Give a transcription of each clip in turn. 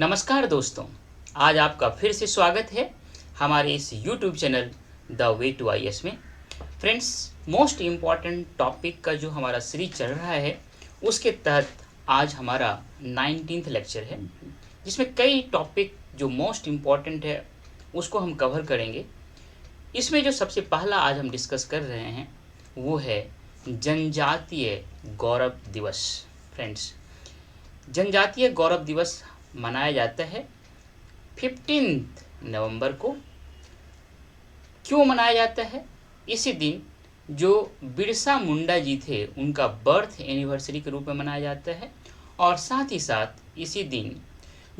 नमस्कार दोस्तों, आज आपका फिर से स्वागत है हमारे इस YouTube channel the way to IAS में। फ्रेंड्स, मोस्ट इम्पॉर्टेंट टॉपिक का जो हमारा सीरीज चल रहा है उसके तहत आज हमारा 19th लेक्चर है, जिसमें कई टॉपिक जो मोस्ट इम्पॉर्टेंट है उसको हम कवर करेंगे। इसमें जो सबसे पहला आज हम डिस्कस कर रहे हैं वो है जनजातीय गौरव दिवस। फ्रेंड्स, जनजातीय गौरव दिवस मनाया जाता है 15 नवंबर को। क्यों मनाया जाता है? इसी दिन जो बिरसा मुंडा जी थे उनका बर्थ एनिवर्सरी के रूप में मनाया जाता है, और साथ ही साथ इसी दिन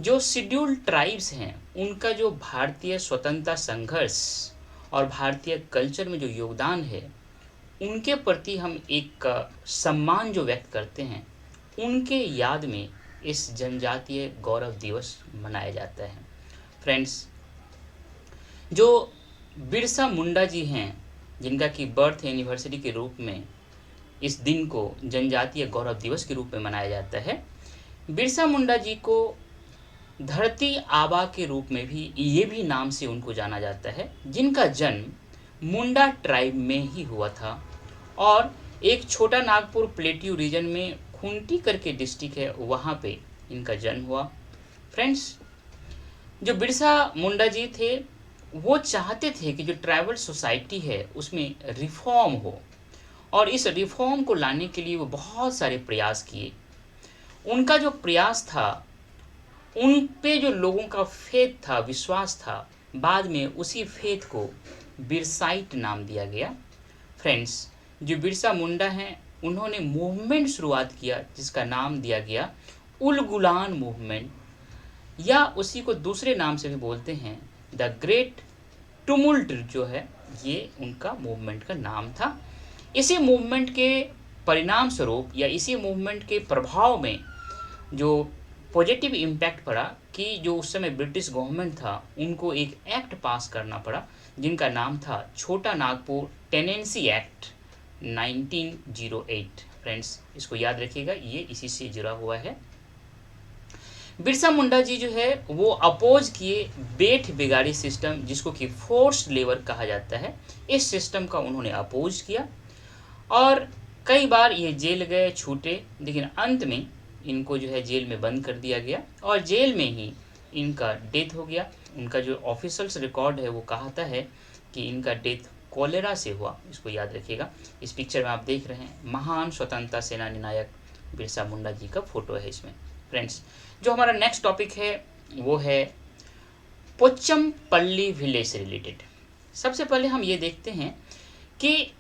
जो शेड्यूल्ड ट्राइब्स हैं उनका जो भारतीय स्वतंत्रता संघर्ष और भारतीय कल्चर में जो योगदान है उनके प्रति हम एक सम्मान जो व्यक्त करते हैं, उनके याद में इस जनजातीय गौरव दिवस मनाया जाता है। फ्रेंड्स, जो बिरसा मुंडा जी हैं जिनका कि बर्थ एनिवर्सरी के रूप में इस दिन को जनजातीय गौरव दिवस के रूप में मनाया जाता है, बिरसा मुंडा जी को धरती आबा के रूप में भी ये भी नाम से उनको जाना जाता है, जिनका जन्म मुंडा ट्राइब में ही हुआ था और एक छोटा नागपुर प्लेट्यू रीजन में खूंटी करके डिस्ट्रिक्ट है, वहाँ पे इनका जन्म हुआ। फ्रेंड्स, जो बिरसा मुंडा जी थे वो चाहते थे कि जो ट्राइबल सोसाइटी है उसमें रिफॉर्म हो, और इस रिफॉर्म को लाने के लिए वो बहुत सारे प्रयास किए। उनका जो प्रयास था, उन पे जो लोगों का फेथ था, विश्वास था, बाद में उसी फेथ को बिरसाइट नाम दिया गया। फ्रेंड्स, जो बिरसा मुंडा हैं उन्होंने मूवमेंट शुरुआत किया जिसका नाम दिया गया उलगुलान मूवमेंट, या उसी को दूसरे नाम से भी बोलते हैं द ग्रेट टुमुल्ट, जो है ये उनका मूवमेंट का नाम था। इसी मूवमेंट के परिणाम स्वरूप या इसी मूवमेंट के प्रभाव में जो पॉजिटिव इम्पैक्ट पड़ा कि जो उस समय ब्रिटिश गवर्नमेंट था उनको एक एक्ट पास करना पड़ा जिनका नाम था छोटा नागपुर टेनेंसी एक्ट 1908। फ्रेंड्स, इसको याद रखिएगा, ये इसी से जुड़ा हुआ है। बिरसा मुंडा जी जो है वो अपोज किए बेट बिगाड़ी सिस्टम, जिसको कि फोर्स्ड लेबर कहा जाता है। इस सिस्टम का उन्होंने अपोज किया और कई बार ये जेल गए, छूटे, लेकिन अंत में इनको जो है जेल में बंद कर दिया गया और जेल में ही इनका डेथ हो गया। उनका जो ऑफिशियल्स रिकॉर्ड है वो कहता है कि इनका डेथ कोलेरा से हुआ। इसको याद रखिएगा। इस पिक्चर में आप देख रहे हैं महान स्वतंत्रता सेनानी नायक बिरसा मुंडा जी का फोटो है इसमें। फ्रेंड्स, जो हमारा नेक्स्ट टॉपिक है वो है पोचमपल्ली विलेज से रिलेटेड। सबसे पहले हम ये देखते हैं कि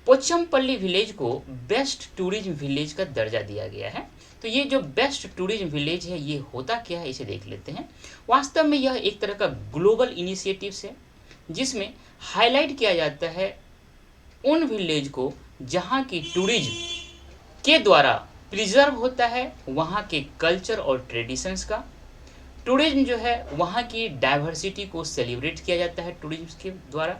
पोचमपल्ली विलेज को बेस्ट टूरिज्म विलेज का दर्जा दिया गया है। तो ये जो बेस्ट टूरिज्म विलेज है ये होता क्या है, इसे देख लेते हैं। वास्तव में यह एक तरह का ग्लोबल इनिशिएटिव है जिसमें हाईलाइट किया जाता है उन विलेज को जहाँ की टूरिज्म के द्वारा प्रिजर्व होता है वहाँ के कल्चर और ट्रेडिशंस का। टूरिज्म जो है वहाँ की डाइवर्सिटी को सेलिब्रेट किया जाता है टूरिज्म के द्वारा,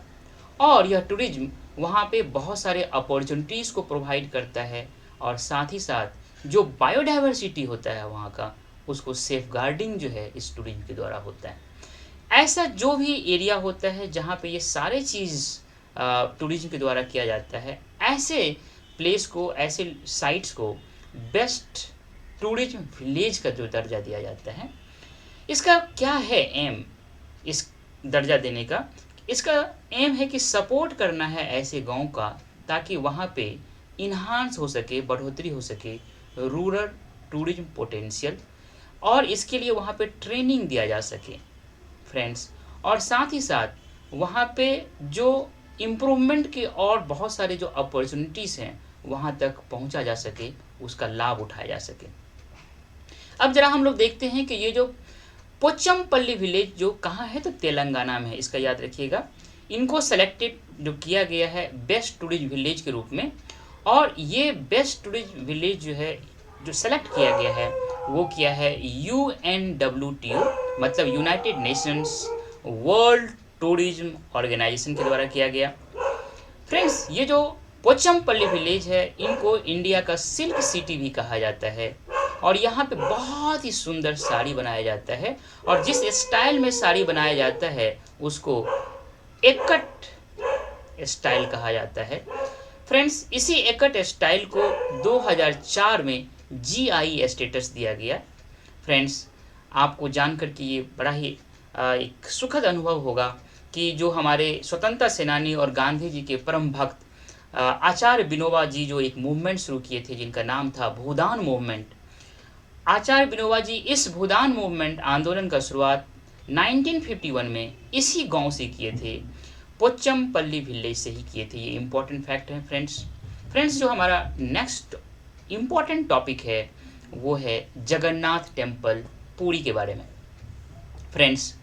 और यह टूरिज्म वहाँ पे बहुत सारे अपॉर्चुनिटीज़ को प्रोवाइड करता है, और साथ ही साथ जो बायोडाइवर्सिटी होता है वहाँ का उसको सेफ गार्डिंग जो है इस टूरिज्म के द्वारा होता है। ऐसा जो भी एरिया होता है जहाँ पे ये सारे चीज़ टूरिज्म के द्वारा किया जाता है, ऐसे प्लेस को, ऐसे साइट्स को बेस्ट टूरिज्म विलेज का जो दर्जा दिया जाता है। इसका क्या है एम, इस दर्जा देने का? इसका एम है कि सपोर्ट करना है ऐसे गांव का ताकि वहाँ पे इन्हांस हो सके, बढ़ोतरी हो सके रूरल टूरिज्म पोटेंशियल, और इसके लिए वहाँ पे ट्रेनिंग दिया जा सके। फ्रेंड्स, और साथ ही साथ वहाँ पे जो इम्प्रूवमेंट के और बहुत सारे जो अपॉर्चुनिटीज़ हैं वहाँ तक पहुँचा जा सके, उसका लाभ उठाया जा सके। अब जरा हम लोग देखते हैं कि ये जो पोचमपल्ली विलेज जो कहाँ है, तो तेलंगाना में है। इसका याद रखिएगा। इनको सेलेक्टेड जो किया गया है बेस्ट टूरिज्म विलेज के रूप में, और ये बेस्ट टूरिज्म विलेज जो है जो सेलेक्ट किया गया है वो किया है UNWTO, मतलब United Nations World Tourism Organization के द्वारा किया गया। फ्रेंड्स, ये जो पोचमपल्ली विलेज है इनको इंडिया का सिल्क सिटी भी कहा जाता है, और यहाँ पे बहुत ही सुंदर साड़ी बनाया जाता है, और जिस स्टाइल में साड़ी बनाया जाता है उसको एकट स्टाइल कहा जाता है। फ्रेंड्स, इसी एकट स्टाइल को 2004 में जीआई स्टेटस दिया गया। फ्रेंड्स, आपको जानकर कि ये बड़ा ही एक सुखद अनुभव होगा कि जो हमारे स्वतंत्रता सेनानी और गांधी जी के परम भक्त आचार्य विनोबा जी जो एक मूवमेंट शुरू किए थे जिनका नाम था भूदान मूवमेंट, आचार्य विनोबा जी इस भूदान मूवमेंट आंदोलन का शुरुआत 1951 में इसी गांव से किए थे, पोच्चमपल्ली विलेज से ही किए थे। ये इम्पोर्टेंट फैक्ट है फ्रेंड्स, जो हमारा नेक्स्ट इम्पोर्टेंट टॉपिक है वो है जगन्नाथ टेम्पल पुरी के बारे में। फ्रेंड्स,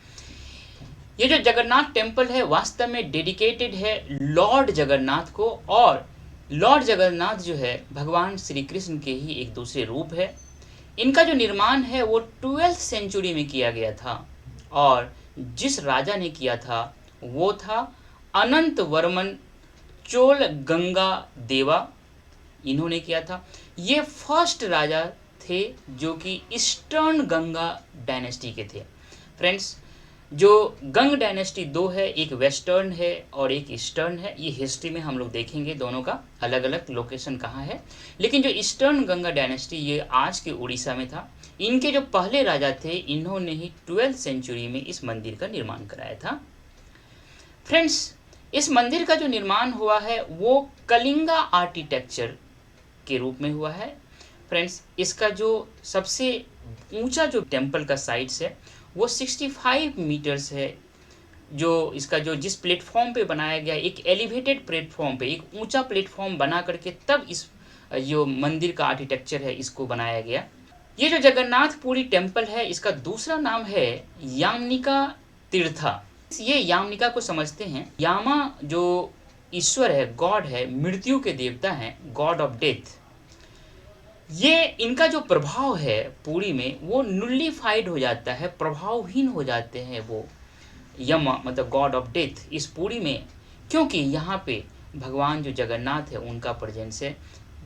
ये जो जगन्नाथ टेम्पल है वास्तव में डेडिकेटेड है लॉर्ड जगन्नाथ को, और लॉर्ड जगन्नाथ जो है भगवान श्री कृष्ण के ही एक दूसरे रूप है। इनका जो निर्माण है वो 12th सेंचुरी में किया गया था, और जिस राजा ने किया था वो था अनंत वर्मन चोल गंगा देवा, इन्होंने किया था। ये फर्स्ट राजा थे जो कि ईस्टर्न गंगा डायनेस्टी के थे। फ्रेंड्स, जो गंग डायनेस्टी दो है, एक वेस्टर्न है और एक ईस्टर्न है। ये हिस्ट्री में हम लोग देखेंगे दोनों का अलग अलग लोकेशन कहाँ है, लेकिन जो ईस्टर्न गंगा डायनेस्टी ये आज के उड़ीसा में था। इनके जो पहले राजा थे इन्होंने ही 12th सेंचुरी में इस मंदिर का निर्माण कराया था। फ्रेंड्स, इस मंदिर का जो निर्माण हुआ है वो कलिंगा आर्किटेक्चर के रूप में हुआ है। फ्रेंड्स, इसका जो सबसे ऊंचा जो टेम्पल का साइड्स है वो 65 मीटर्स है। जो इसका जो जिस प्लेटफॉर्म पे बनाया गया, एक एलिवेटेड प्लेटफॉर्म पे, एक ऊंचा प्लेटफॉर्म बना करके तब इस जो मंदिर का आर्किटेक्चर है इसको बनाया गया। ये जो जगन्नाथपुरी टेम्पल है इसका दूसरा नाम है यामनिका तीर्था। ये यामनिका को समझते हैं, यामा जो ईश्वर है, गॉड है, मृत्यु के देवता हैं, गॉड ऑफ डेथ। ये इनका जो प्रभाव है पुरी में वो नुलिफाइड हो जाता है, प्रभावहीन हो जाते हैं वो यमा मतलब गॉड ऑफ डेथ इस पुरी में, क्योंकि यहाँ पे भगवान जो जगन्नाथ है उनका प्रेजेंस है।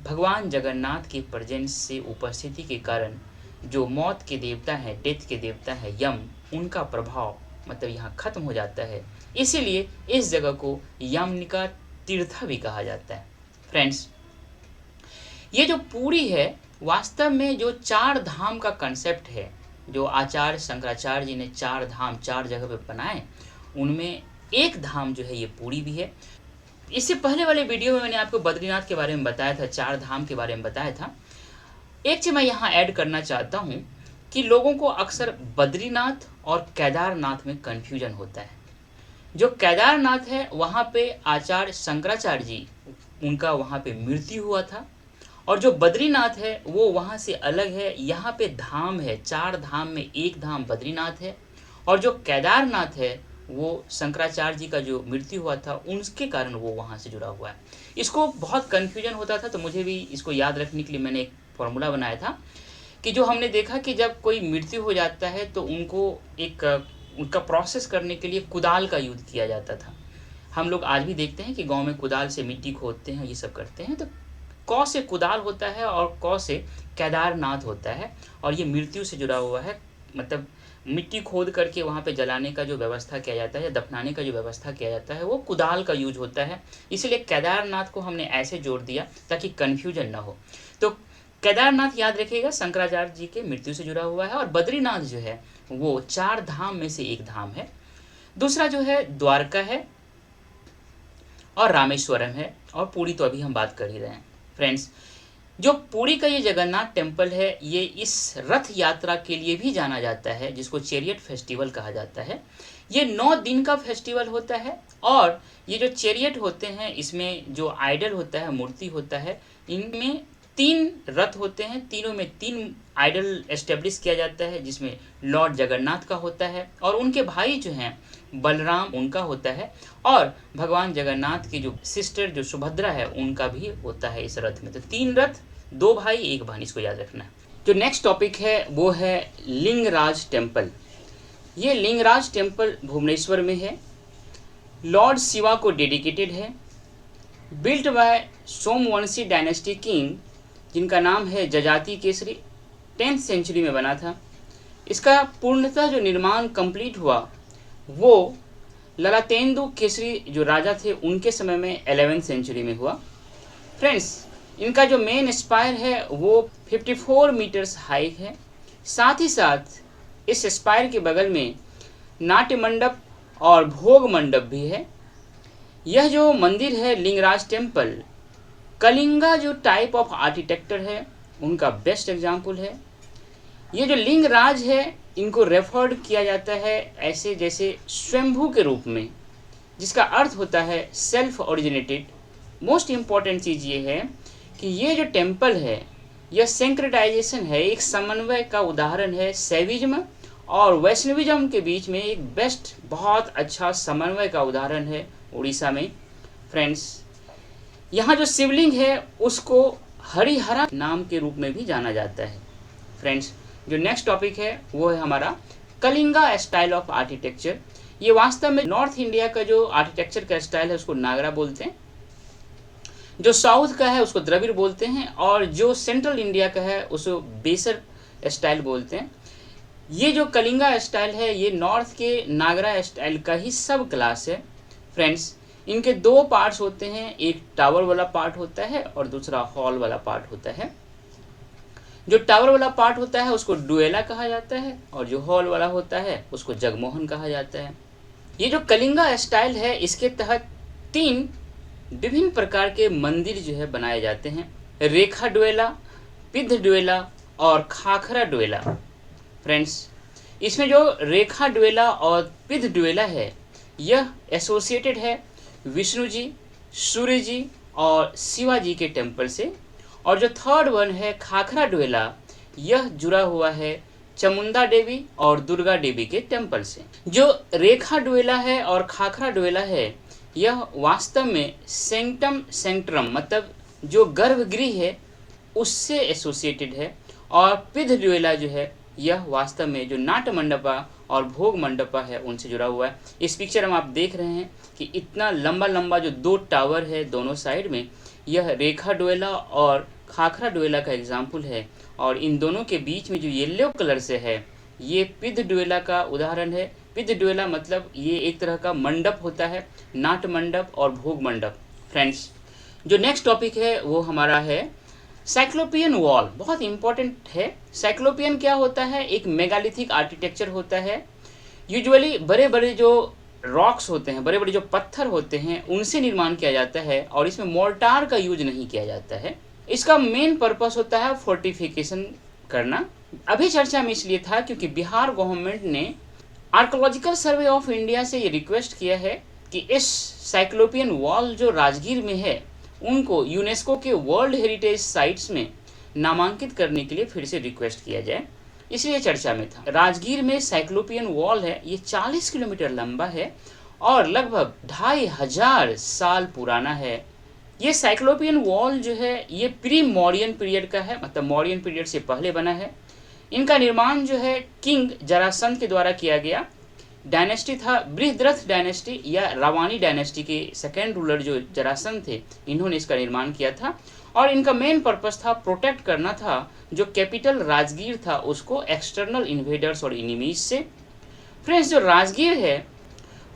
भगवान जगन्नाथ की प्रेजेंस से उपस्थिति के कारण जो मौत के देवता हैं, डेथ के देवता हैं यम, उनका प्रभाव मतलब यहाँ खत्म हो जाता है। इसीलिए इस जगह को यामनिका तीर्था भी कहा जाता है। फ्रेंड्स, ये जो पुरी है वास्तव में जो 4 धाम का कंसेप्ट है, जो आचार्य शंकराचार्य जी ने 4 धाम 4 जगह पे बनाए, उनमें एक धाम जो है ये पुरी भी है। इससे पहले वाले वीडियो में मैंने आपको बद्रीनाथ के बारे में बताया था, 4 धाम के बारे में बताया था। एक चीज़ मैं यहाँ ऐड करना चाहता हूँ कि लोगों को अक्सर बद्रीनाथ और केदारनाथ में कन्फ्यूजन होता है। जो केदारनाथ है वहाँ पे आचार्य शंकराचार्य जी उनका वहाँ पे मृत्यु हुआ था, और जो बद्रीनाथ है वो वहाँ से अलग है। यहाँ पे धाम है, 4 धाम में एक धाम बद्रीनाथ है, और जो केदारनाथ है वो शंकराचार्य जी का जो मृत्यु हुआ था उनके कारण वो वहाँ से जुड़ा हुआ है। इसको बहुत कन्फ्यूजन होता था, तो मुझे भी इसको याद रखने के लिए मैंने एक फॉर्मूला बनाया था कि जो हमने देखा कि जब कोई मृत्यु हो जाता है तो उनको एक उनका प्रोसेस करने के लिए कुदाल का यूज़ किया जाता था। हम लोग आज भी देखते हैं कि गाँव में कुदाल से मिट्टी खोदते हैं, ये सब करते हैं। तो कौ से कुदाल होता है और कौ से केदारनाथ होता है, और ये मृत्यु से जुड़ा हुआ है। मतलब मिट्टी खोद करके वहाँ पे जलाने का जो व्यवस्था किया जाता है या दफनाने का जो व्यवस्था किया जाता है वो कुदाल का यूज होता है। इसलिए केदारनाथ को हमने ऐसे जोड़ दिया ताकि कन्फ्यूजन ना हो। तो केदारनाथ याद रखिएगा शंकराचार्य जी के मृत्यु से जुड़ा हुआ है, और बद्रीनाथ जो है वो 4 धाम में से एक धाम है। दूसरा जो है द्वारका है और रामेश्वरम है, और पुरी तो अभी हम बात कर ही रहे हैं। फ्रेंड्स, जो पुरी का ये जगन्नाथ टेम्पल है ये इस रथ यात्रा के लिए भी जाना जाता है जिसको चैरियट फेस्टिवल कहा जाता है। ये 9 दिन का फेस्टिवल होता है, और ये जो चैरियट होते हैं इसमें जो आइडल होता है, मूर्ति होता है, इनमें 3 रथ होते हैं, तीनों में 3 आइडल एस्टेब्लिश किया जाता है, जिसमें लॉर्ड जगन्नाथ का होता है और उनके भाई जो हैं बलराम उनका होता है, और भगवान जगन्नाथ की जो सिस्टर जो सुभद्रा है उनका भी होता है इस रथ में। तो 3 रथ, 2 भाई 1 बहन, इसको याद रखना है। जो नेक्स्ट टॉपिक है वो है लिंगराज टेम्पल। ये लिंगराज टेम्पल भुवनेश्वर में है, लॉर्ड शिवा को डेडिकेटेड है, built by Somvanshi dynasty king जिनका नाम है जजाति केसरी। 10th सेंचुरी में बना था। इसका पूर्णतः जो निर्माण कंप्लीट हुआ वो ललातेंदु केसरी जो राजा थे उनके समय में 11th सेंचुरी में हुआ। फ्रेंड्स, इनका जो मेन स्पायर है वो 54 मीटर्स हाई है। साथ ही साथ इस स्पायर के बगल में नाट्य मंडप और भोग मंडप भी है। यह जो मंदिर है लिंगराज टेम्पल, कलिंगा जो टाइप ऑफ आर्किटेक्चर है उनका बेस्ट एग्जाम्पल है। ये जो लिंगराज है इनको रेफर्ड किया जाता है ऐसे जैसे स्वयंभू के रूप में, जिसका अर्थ होता है सेल्फ ओरिजिनेटेड। मोस्ट इम्पॉर्टेंट चीज़ ये है कि ये जो टेम्पल है यह सिंक्रेटाइजेशन है, एक समन्वय का उदाहरण है। शैविज्म और वैष्णविज्म के बीच में एक बेस्ट बहुत अच्छा समन्वय का उदाहरण है उड़ीसा में। फ्रेंड्स, यहाँ जो शिवलिंग है उसको हरिहरा नाम के रूप में भी जाना जाता है। फ्रेंड्स, जो नेक्स्ट टॉपिक है वो है हमारा कलिंगा स्टाइल ऑफ आर्किटेक्चर। ये वास्तव में नॉर्थ इंडिया का जो आर्किटेक्चर का स्टाइल है उसको नागरा बोलते हैं, जो साउथ का है उसको द्रविड़ बोलते हैं, और जो सेंट्रल इंडिया का है उसको बेसर स्टाइल बोलते हैं। ये जो कलिंगा स्टाइल है ये नॉर्थ के नागरा स्टाइल का ही सब क्लास है। फ्रेंड्स, इनके दो पार्ट्स होते हैं, एक टावर वाला पार्ट होता है और दूसरा हॉल वाला पार्ट होता है। जो टावर वाला पार्ट होता है उसको डुएला कहा जाता है और जो हॉल वाला होता है उसको जगमोहन कहा जाता है। ये जो कलिंगा स्टाइल है इसके तहत 3 विभिन्न प्रकार के मंदिर जो है बनाए जाते हैं, रेखा डुएला, पिध डुएला और खाखरा डुएला। फ्रेंड्स, इसमें जो रेखा डुएला और पिध डुएला है यह एसोसिएटेड है विष्णु जी, सूर्य जी और शिवाजी के टेम्पल से, और जो थर्ड वन है खाखरा डुएला यह जुड़ा हुआ है चामुंडा देवी और दुर्गा देवी के टेम्पल से। जो रेखा डुएला है और खाखरा डुएला है यह वास्तव में सेंक्टम सेंक्ट्रम मतलब जो गर्भगृह है उससे एसोसिएटेड है, और पिध डुएला जो है यह वास्तव में जो नाट्य मंडपा और भोग मंडपा है उनसे जुड़ा हुआ है। इस पिक्चर में आप देख रहे हैं कि इतना लंबा लंबा जो 2 टावर है दोनों साइड में, यह रेखा डुएला और खाखरा डुएला का एग्जाम्पल है, और इन दोनों के बीच में जो येलो कलर से है ये पिध डुएला का उदाहरण है। पिध डुएला मतलब ये एक तरह का मंडप होता है, नाट्य मंडप और भोग मंडप। फ्रेंड्स, जो नेक्स्ट टॉपिक है वो हमारा है साइक्लोपियन वॉल। बहुत इंपॉर्टेंट है। साइक्लोपियन क्या होता है? एक मेगालिथिक आर्किटेक्चर होता है। यूजुअली बड़े बड़े जो रॉक्स होते हैं, बड़े बड़े जो पत्थर होते हैं उनसे निर्माण किया जाता है, और इसमें मोर्टार का यूज नहीं किया जाता है। इसका मेन पर्पस होता है फोर्टिफिकेशन करना। अभी चर्चा में इसलिए था क्योंकि बिहार गवर्नमेंट ने आर्कोलॉजिकल सर्वे ऑफ इंडिया से ये रिक्वेस्ट किया है कि इस साइक्लोपियन वॉल जो राजगीर में है उनको यूनेस्को के वर्ल्ड हेरिटेज साइट्स में नामांकित करने के लिए फिर से रिक्वेस्ट किया जाए, इसलिए चर्चा में था। राजगीर में साइक्लोपियन वॉल है, ये 40 किलोमीटर लंबा है और लगभग 2500 साल पुराना है। ये साइक्लोपियन वॉल जो है ये प्री मौर्यन पीरियड का है, मतलब मौर्यन पीरियड से पहले बना है। इनका निर्माण जो है किंग जरासंध के द्वारा किया गया। डायनेस्टी था बृहद्रथ डायनेस्टी या रावानी डायनेस्टी के सेकेंड रूलर जो जरासंध थे, इन्होंने इसका निर्माण किया था, और इनका मेन पर्पस था प्रोटेक्ट करना था जो कैपिटल राजगीर था उसको एक्सटर्नल इन्वेडर्स और इनिमीज से। फ्रेंड्स, जो राजगीर है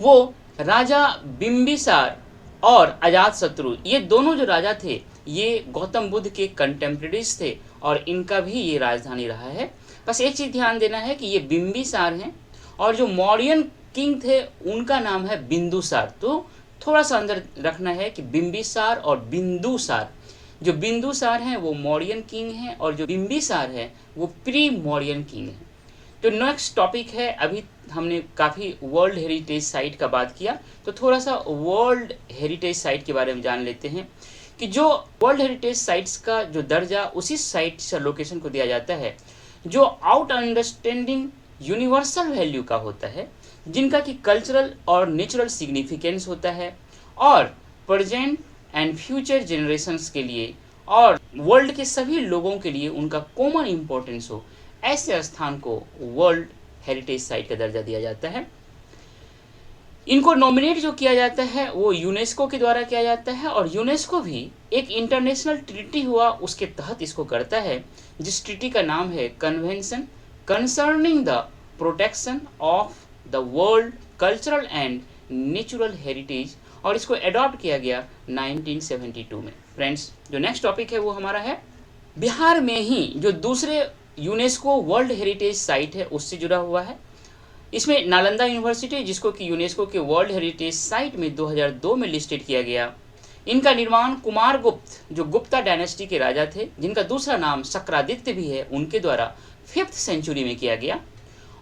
वो राजा बिंबिसार और अजातशत्रु, ये दोनों जो राजा थे ये गौतम बुद्ध के कंटेम्परेरीज थे और इनका भी ये राजधानी रहा है। बस एक चीज़ ध्यान देना है कि ये बिंबिसार हैं और जो मौर्यन किंग थे उनका नाम है बिंदुसार। तो थोड़ा सा अंदर रखना है कि बिंबिसार और बिंदुसार, जो बिंदुसार हैं वो मौर्यन किंग हैं और जो बिंबिसार है वो प्री मौर्यन किंग है। तो नेक्स्ट टॉपिक है, अभी हमने काफ़ी वर्ल्ड हेरिटेज साइट का बात किया तो थोड़ा सा वर्ल्ड हेरिटेज साइट के बारे में जान लेते हैं कि जो वर्ल्ड हेरिटेज साइट्स का जो दर्जा उसी साइट से लोकेशन को दिया जाता है जो आउट अंडरस्टैंडिंग यूनिवर्सल वैल्यू का होता है, जिनका कि कल्चरल और नेचुरल सिग्निफिकेंस होता है और प्रेजेंट एंड फ्यूचर जनरेशन्स के लिए और वर्ल्ड के सभी लोगों के लिए उनका कॉमन इम्पोर्टेंस हो, ऐसे स्थान को वर्ल्ड हेरिटेज साइट का दर्जा दिया जाता है। इनको नॉमिनेट जो किया जाता है वो यूनेस्को के द्वारा किया जाता है, और यूनेस्को भी एक इंटरनेशनल ट्रीटी हुआ उसके तहत इसको करता है, जिस ट्रीटी का नाम है convention concerning the protection of the world cultural and natural heritage, और इसको अडॉप्ट किया गया 1972 में। फ्रेंड्स, जो नेक्स्ट टॉपिक है वो हमारा है बिहार में ही जो दूसरे यूनेस्को वर्ल्ड हेरिटेज साइट है उससे जुड़ा हुआ है। इसमें नालंदा यूनिवर्सिटी, जिसको कि यूनेस्को के वर्ल्ड हेरिटेज साइट में 2002 में लिस्टेड किया गया। इनका निर्माण कुमारगुप्त, जो गुप्ता डायनेस्टी के राजा थे, जिनका दूसरा नाम शक्रादित्य भी है, उनके द्वारा 5th सेंचुरी में किया गया।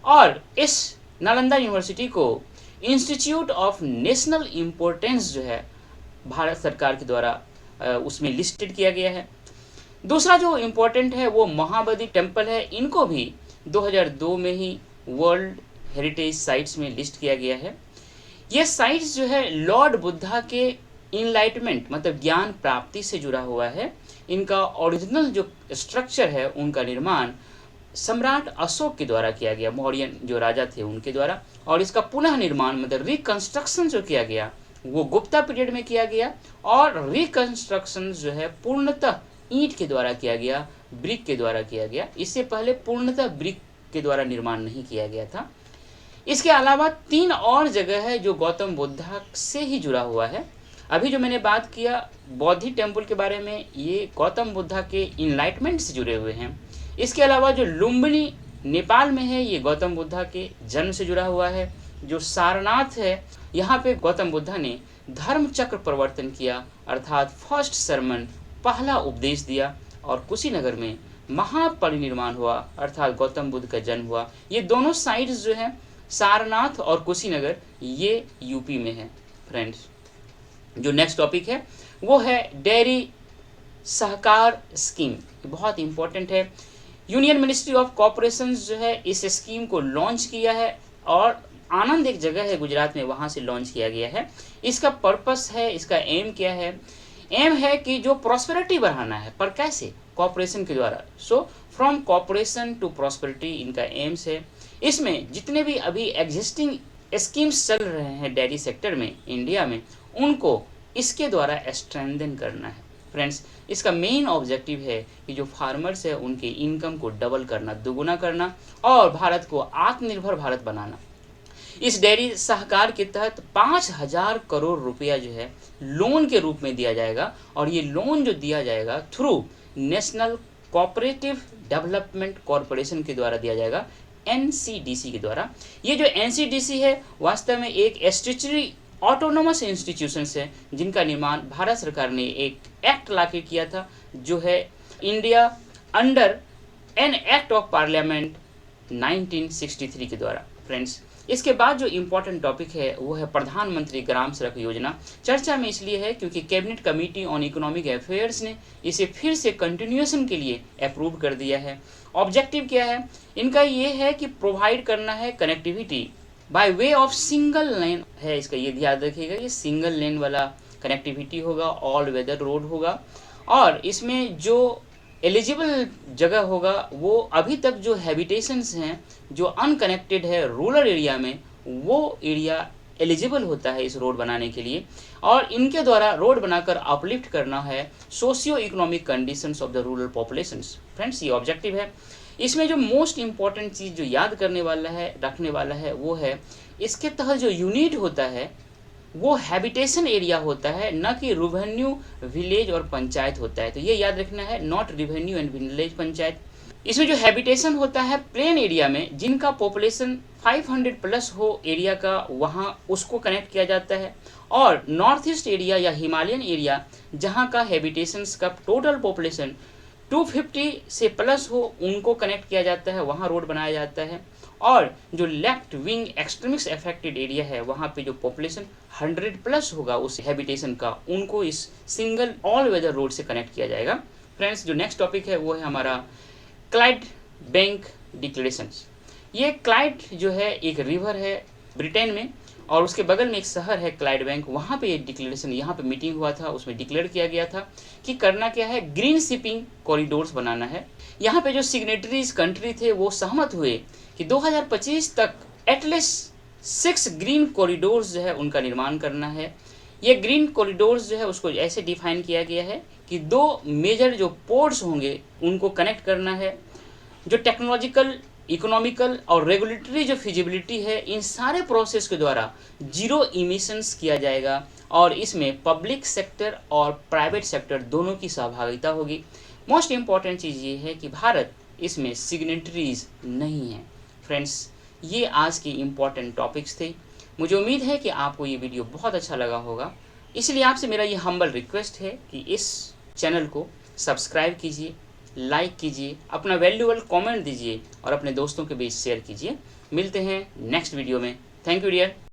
और इस नालंदा यूनिवर्सिटी को इंस्टीट्यूट ऑफ नेशनल इम्पोर्टेंस जो है भारत सरकार के द्वारा उसमें लिस्टेड किया गया है। दूसरा जो इम्पोर्टेंट है वो महाबोधि टेम्पल है, इनको भी 2002 में ही वर्ल्ड हेरिटेज साइट्स में लिस्ट किया गया है। ये साइट्स जो है लॉर्ड बुद्धा के इनलाइटमेंट मतलब ज्ञान प्राप्ति से जुड़ा हुआ है। इनका ओरिजिनल जो स्ट्रक्चर है उनका निर्माण सम्राट अशोक के द्वारा किया गया, मौर्यन जो राजा थे उनके द्वारा, और इसका पुनः निर्माण मतलब रिकंस्ट्रक्शन जो किया गया वो गुप्ता पीरियड में किया गया, और रिकंस्ट्रक्शन जो है पूर्णतः ईंट के द्वारा किया गया, ब्रिक के द्वारा किया गया। इससे पहले पूर्णतः ब्रिक के द्वारा निर्माण नहीं किया गया था। इसके अलावा 3 और जगह है जो गौतम बुद्धा से ही जुड़ा हुआ है। अभी जो मैंने बात किया बौद्धि टेम्पल के बारे में, ये गौतम बुद्धा के इनलाइटमेंट से जुड़े हुए हैं। इसके अलावा जो लुम्बिनी नेपाल में है, ये गौतम बुद्धा के जन्म से जुड़ा हुआ है। जो सारनाथ है, यहाँ पे गौतम बुद्धा ने धर्म चक्र परिवर्तन किया, अर्थात फर्स्ट सरमन, पहला उपदेश दिया, और कुशीनगर में महापरिनिर्वाण हुआ, अर्थात गौतम बुद्ध का जन्म हुआ। ये दोनों साइट्स जो हैं सारनाथ और कुशीनगर, ये यूपी में है। फ्रेंड्स, जो नेक्स्ट टॉपिक है वो है डेयरी सहकार स्कीम, बहुत इंपॉर्टेंट है। यूनियन मिनिस्ट्री ऑफ कॉर्पोरेशन जो है इस स्कीम को लॉन्च किया है, और आनंद एक जगह है गुजरात में, वहाँ से लॉन्च किया गया है। इसका पर्पस है, इसका एम क्या है? एम है कि जो प्रॉस्पेरिटी बढ़ाना है, पर कैसे? कॉर्पोरेशन के द्वारा। So from corporation to prosperity इनका एम्स है। इसमें जितने भी अभी एग्जिस्टिंग स्कीम्स चल रहे हैं डेयरी सेक्टर में इंडिया में, उनको इसके द्वारा स्ट्रेंथन करना है। फ्रेंड्स, इसका मेन ऑब्जेक्टिव है कि जो फार्मर्स है उनके इनकम को डबल करना, दोगुना करना, और भारत को आत्मनिर्भर भारत बनाना। इस डेयरी सहकार के तहत 5,000 करोड़ रुपया जो है लोन के रूप में दिया जाएगा, और ये लोन जो दिया जाएगा through national cooperative development corporation के द्वारा दिया जाएगा, NCDC के द्वारा। ये जो NCDC है वास्तव में एक स्टैट्यूटरी ऑटोनोमस इंस्टीट्यूशंस है, जिनका निर्माण भारत सरकार ने एक एक्ट लाके किया था, जो है India under an act of parliament 1963 के द्वारा। फ्रेंड्स, इसके बाद जो इम्पोर्टेंट टॉपिक है वो है प्रधानमंत्री ग्राम सड़क योजना। चर्चा में इसलिए है क्योंकि cabinet committee on economic affairs ने इसे फिर से कंटिन्यूएशन के लिए अप्रूव कर दिया है। ऑब्जेक्टिव क्या है इनका? ये है कि प्रोवाइड करना है connectivity by way of single lane है इसका, ये याद रखिएगा, ये सिंगल लेन वाला कनेक्टिविटी होगा, ऑल वेदर रोड होगा, और इसमें जो एलिजिबल जगह होगा वो अभी तक जो हैबिटेशंस हैं जो अनकनेक्टेड है रूरल एरिया में, वो एरिया एलिजिबल होता है इस रोड बनाने के लिए, और इनके द्वारा रोड बनाकर अपलिफ्ट करना है socio economic conditions of the rural populations. Friends, ये ऑब्जेक्टिव है। इसमें जो मोस्ट इम्पॉर्टेंट चीज़ जो याद करने वाला है, रखने वाला है, वो है इसके तहत जो यूनिट होता है वो हैबिटेशन एरिया होता है, न कि रेवेन्यू विलेज और पंचायत होता है। तो ये याद रखना है, not revenue and village panchayat. इसमें जो हैबिटेशन होता है प्लेन एरिया में, जिनका पॉपुलेशन 500 प्लस हो एरिया का, वहाँ उसको कनेक्ट किया जाता है, और नॉर्थ ईस्ट एरिया या हिमालयन एरिया जहाँ का हैबिटेशंस का टोटल पॉपुलेशन 250 से प्लस हो, उनको कनेक्ट किया जाता है, वहाँ रोड बनाया जाता है। और जो left wing extremist affected area है, वहाँ पे जो पॉपुलेशन 100 प्लस होगा उस हैबिटेशन का, उनको इस सिंगल ऑल वेदर रोड से कनेक्ट किया जाएगा। फ्रेंड्स, जो नेक्स्ट टॉपिक है वो है हमारा क्लाइड बैंक डिक्लेरेशंस। ये क्लाइड जो है एक रिवर है ब्रिटेन में, और उसके बगल में एक शहर है क्लाइड बैंक, वहाँ पे ये डिक्लेरेशन, यहाँ पे मीटिंग हुआ था, उसमें डिक्लेयर किया गया था कि करना क्या है, ग्रीन शिपिंग कॉरिडोर्स बनाना है। यहाँ पे जो सिग्नेटरीज कंट्री थे वो सहमत हुए कि 2025 तक एटलीस्ट 6 ग्रीन कॉरिडोर्स जो है उनका निर्माण करना है। ये ग्रीन कॉरिडोर्स जो है उसको ऐसे डिफाइन किया गया है कि 2 मेजर जो पोर्ट्स होंगे उनको कनेक्ट करना है। जो टेक्नोलॉजिकल, इकोनॉमिकल और रेगुलेटरी जो फिजिबिलिटी है, इन सारे प्रोसेस के द्वारा जीरो इमिशंस किया जाएगा और इसमें पब्लिक सेक्टर और प्राइवेट सेक्टर दोनों की सहभागिता होगी। मोस्ट इम्पॉर्टेंट चीज़ ये है कि भारत इसमें सिग्नेटरीज नहीं है। फ्रेंड्स, ये आज की इम्पॉर्टेंट टॉपिक्स थे। मुझे उम्मीद है कि आपको ये वीडियो बहुत अच्छा लगा होगा, इसलिए आपसे मेरा ये हम्बल रिक्वेस्ट है कि इस चैनल को सब्सक्राइब कीजिए, लाइक कीजिए, अपना वैल्यूएबल कमेंट दीजिए और अपने दोस्तों के बीच शेयर कीजिए। मिलते हैं नेक्स्ट वीडियो में। Thank you dear.